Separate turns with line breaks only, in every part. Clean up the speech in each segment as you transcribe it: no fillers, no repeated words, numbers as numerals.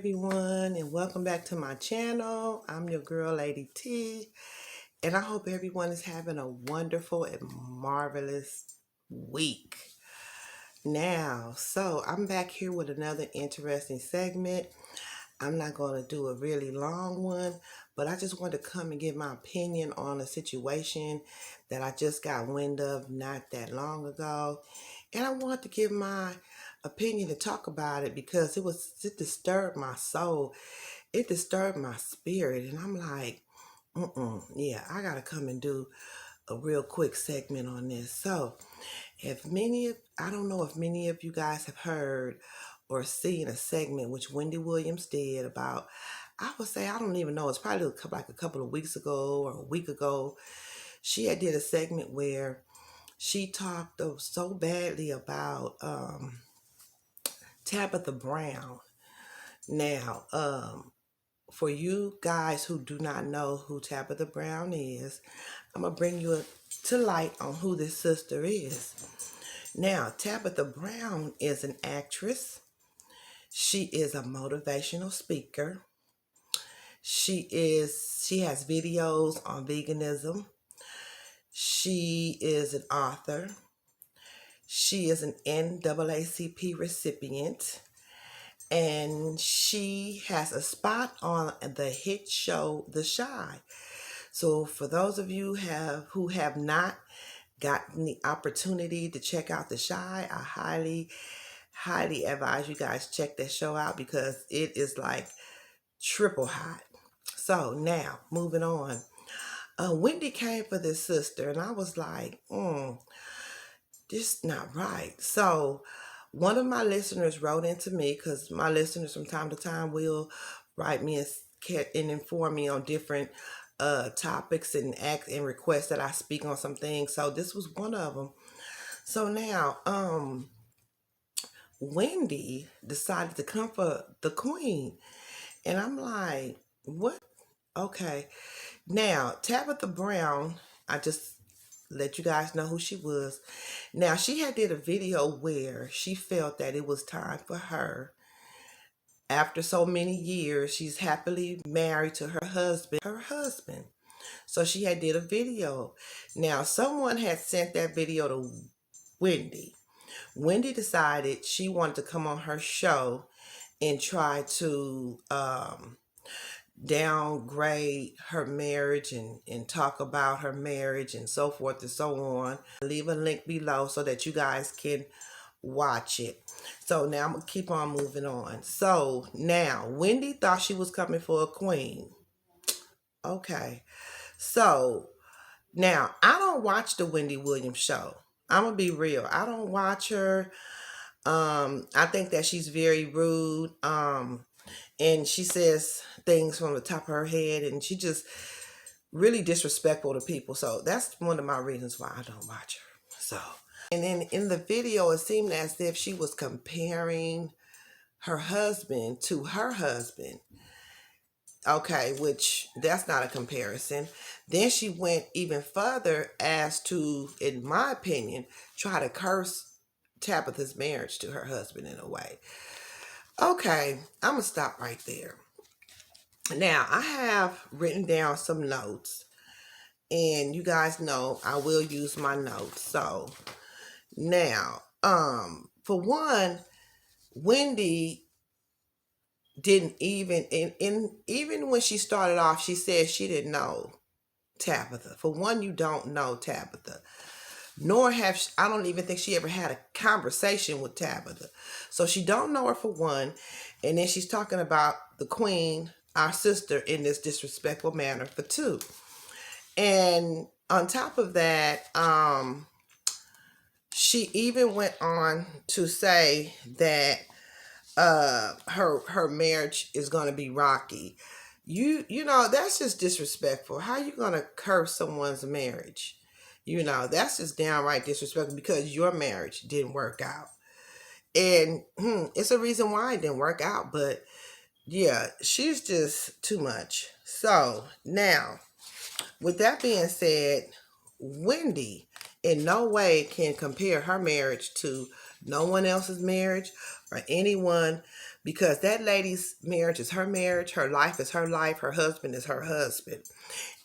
everyone, and welcome back to my channel. I'm your girl, Lady T, and I hope everyone is having a wonderful and marvelous week. I'm back here with another interesting segment. I'm not going to do a really long one, but I just want to come and give my opinion on a situation that I just got wind of not that long ago. And I want to give my opinion to talk about it because it disturbed my soul. It disturbed my spirit. And I'm like, yeah, I got to come and do a real quick segment on this. So, I don't know if many of you guys have heard or seen a segment which Wendy Williams did about, I would say, I don't even know, it's probably like a couple of weeks ago or a week ago. She had did a segment where she talked so badly about Tabitha Brown. Now, for you guys who do not know who Tabitha Brown is, I'm going to bring you to light on who this sister is. Now, Tabitha Brown is an actress. She is a motivational speaker. She has videos on veganism. She is an author. She is an NAACP recipient. And she has a spot on the hit show The Chi. So for those of you who have not gotten the opportunity to check out The Chi, I highly advise you guys check that show out because it is like triple hot. So now, moving on. Wendy came for this sister, and I was like, this not right. So one of my listeners wrote into me, because my listeners from time to time will write me and inform me on different topics and request that I speak on some things. So this was one of them. So now, Wendy decided to come for the queen. And I'm like, what? Okay. Now, Tabitha Brown, I just let you guys know who she was. Now, she had did a video where she felt that it was time for her. After so many years, she's happily married to her husband. So she had did a video. Now, someone had sent that video to Wendy. Wendy decided she wanted to come on her show and try to downgrade her marriage and talk about her marriage and so forth and so on. Leave a link below so that you guys can watch it. So now I'm going to keep on moving on. So now Wendy thought she was coming for a queen. Okay. So now I don't watch the Wendy Williams show. I'm going to be real. I don't watch her. I think that she's very rude. And she says things from the top of her head, and she just really disrespectful to people. So that's one of my reasons why I don't watch her. So, and then in the video, it seemed as if she was comparing her husband to her husband. Okay, which that's not a comparison. Then she went even further as to, in my opinion, try to curse Tabitha's marriage to her husband in a way. Okay, I'm going to stop right there. Now, I have written down some notes, and you guys know I will use my notes. So, now, for one, Wendy didn't even when she started off, she said she didn't know Tabitha. For one, you don't know Tabitha. Nor I don't even think she ever had a conversation with Tabitha. So she don't know her for one. And then she's talking about the queen, our sister, in this disrespectful manner for two. And on top of that, she even went on to say that her marriage is going to be rocky. You know, that's just disrespectful. How you going to curse someone's marriage? You know, that's just downright disrespectful because your marriage didn't work out. And it's a reason why it didn't work out. But yeah, she's just too much. So now, with that being said, Wendy in no way can compare her marriage to no one else's marriage or anyone, because that lady's marriage is her marriage, her life is her life, her husband is her husband.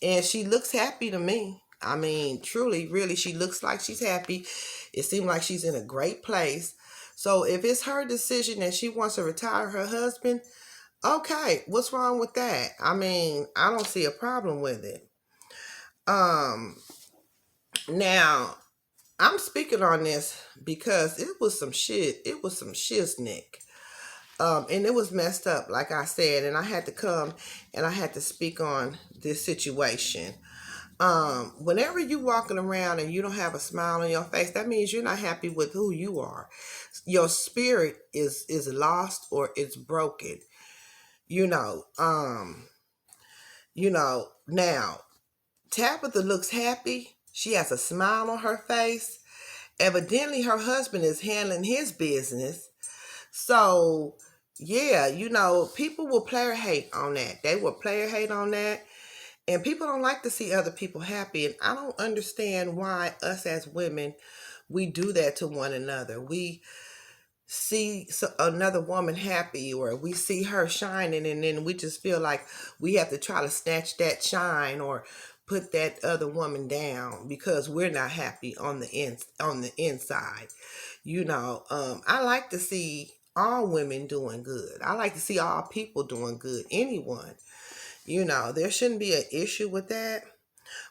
And she looks happy to me. I mean, truly, really, she looks like she's happy. It seems like she's in a great place. So if it's her decision and she wants to retire her husband, okay, what's wrong with that? I mean, I don't see a problem with it. Um, Now, I'm speaking on this because it was some shit. It was some shiznick. And it was messed up, like I said, and I had to come and I had to speak on this situation. Whenever you walking around and you don't have a smile on your face, that means you're not happy with who you are. Your spirit is lost or it's broken. You know, now Tabitha looks happy. She has a smile on her face. Evidently her husband is handling his business. So yeah, people will player hate on that. They will player hate on that. And people don't like to see other people happy. And I don't understand why us as women, we do that to one another. We see another woman happy, or we see her shining, and then we just feel like we have to try to snatch that shine or put that other woman down because we're not happy on the inside. I like to see all women doing good. I like to see all people doing good. Anyone. There shouldn't be an issue with that.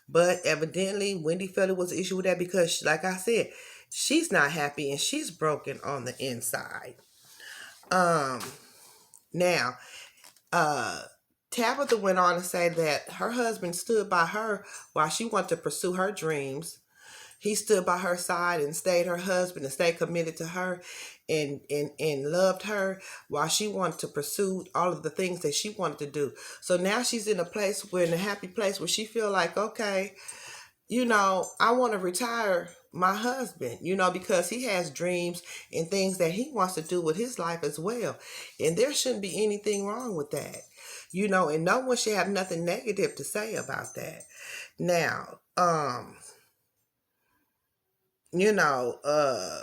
But evidently, Wendy felt it was an issue with that because, like I said, she's not happy and she's broken on the inside. Um, Now, Tabitha went on to say that her husband stood by her while she wanted to pursue her dreams. He stood by her side and stayed her husband and stayed committed to her and loved her while she wanted to pursue all of the things that she wanted to do. So now she's in a place where, in a happy place where she feel like, okay, I want to retire my husband, because he has dreams and things that he wants to do with his life as well. And there shouldn't be anything wrong with that, and no one should have nothing negative to say about that. Now, you know, uh,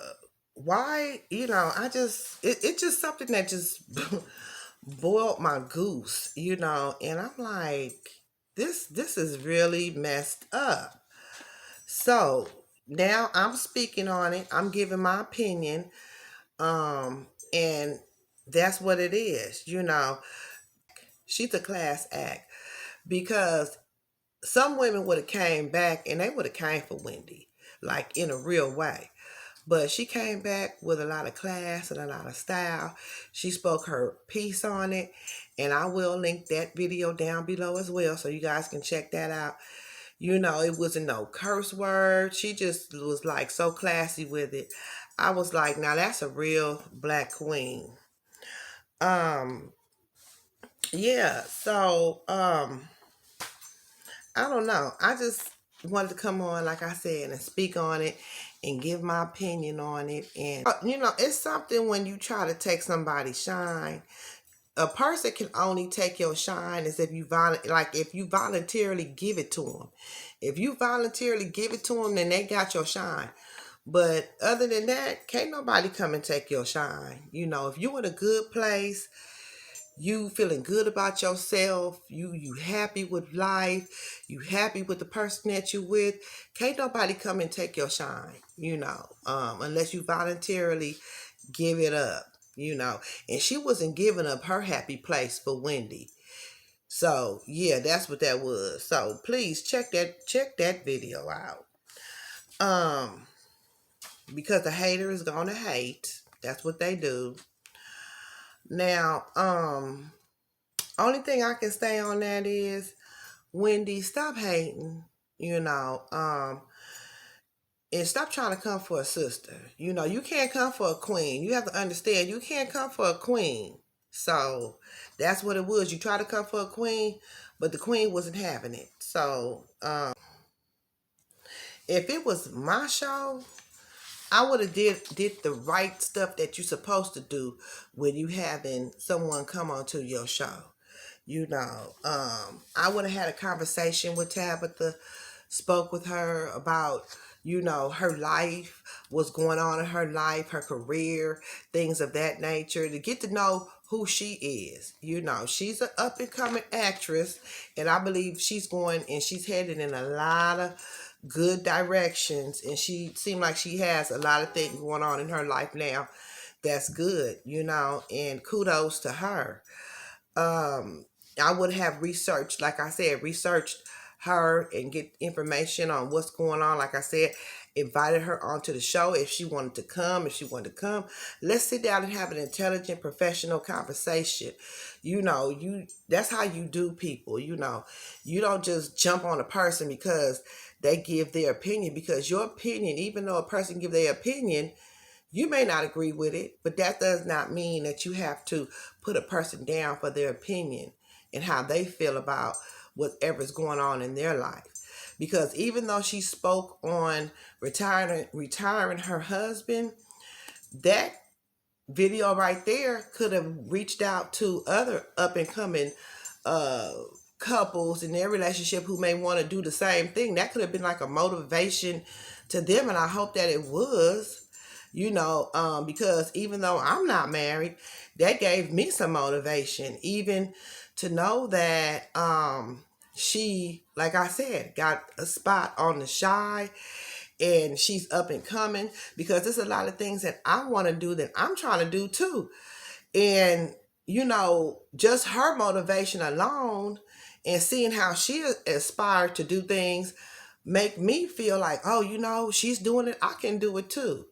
why, it's just something that just boiled my goose, and I'm like, this is really messed up. So now I'm speaking on it. I'm giving my opinion. And that's what it is. She's a class act because some women would have came back and they would have came for Wendy, like in a real way. But she came back with a lot of class and a lot of style. She spoke her piece on it. And I will link that video down below as well so you guys can check that out. It wasn't no curse word. She just was like so classy with it. I was like, now that's a real black queen. Um, yeah, so I don't know. I just wanted to come on, like I said, and speak on it and give my opinion on it. And it's something when you try to take somebody's shine. A person can only take your shine as if if you voluntarily give it to them. If you voluntarily give it to them, then they got your shine. But other than that, can't nobody come and take your shine. If you in a good place, you feeling good about yourself, you happy with life, you happy with the person that you with, can't nobody come and take your shine, unless you voluntarily give it up, and she wasn't giving up her happy place for Wendy. So yeah, that's what that was. So please check that video out. Um, because the hater is gonna hate. That's what they do. Now, only thing I can say on that is, Wendy, stop hating, you know, um, and stop trying to come for a sister. You can't come for a queen. You have to understand, you can't come for a queen. So that's what it was. You try to come for a queen, but the queen wasn't having it. So if it was my show, I would have did the right stuff that you're supposed to do when you having someone come onto your show. I would have had a conversation with Tabitha, spoke with her about, her life, what's going on in her life, her career, things of that nature, to get to know who she is. You know, she's an up and coming actress, and I believe she's going and she's headed in a lot of good directions, and she seemed like she has a lot of things going on in her life now that's good, you know, and kudos to her. um I would have researched, like I said, researched her and get information on what's going on. Like I said, invited her onto the show if she wanted to come. If she wanted to come, let's sit down and have an intelligent, professional conversation. You know, that's how you do people. You know, you don't just jump on a person because they give their opinion, because your opinion, even though a person give their opinion, you may not agree with it, but that does not mean that you have to put a person down for their opinion and how they feel about whatever's going on in their life. Because even though she spoke on retiring her husband, that video right there could have reached out to other up and coming uh couples in their relationship who may want to do the same thing. That could have been like a motivation to them, and I hope that it was, you know, because even though I'm not married, that gave me some motivation, even to know that she, like I said, got a spot on the Shy, and she's up and coming, because there's a lot of things that I want to do that I'm trying to do too. And, you know, just her motivation alone and seeing how she aspired to do things make me feel like, oh, you know, she's doing it, I can do it too.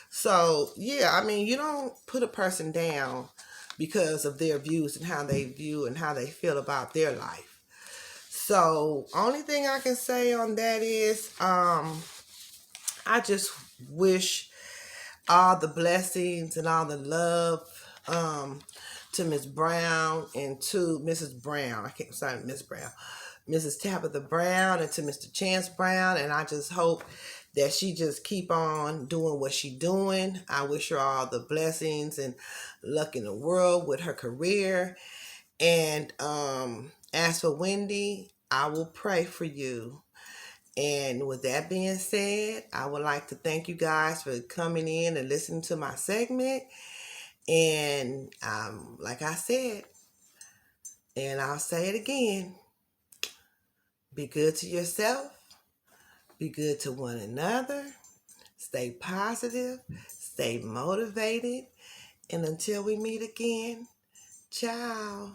So, yeah, I mean, you don't put a person down because of their views and how they view and how they feel about their life. So, only thing I can say on that is, I just wish all the blessings and all the love to Miss Brown and to Mrs. Brown. I can't say Miss Brown. Mrs. Tabitha Brown and to Mr. Chance Brown. And I just hope that she just keep on doing what she doing. I wish her all the blessings and luck in the world with her career. And as for Wendy, I will pray for you. And with that being said, I would like to thank you guys for coming in and listening to my segment. And like I said, and I'll say it again, be good to yourself, be good to one another, stay positive, stay motivated, and until we meet again, ciao.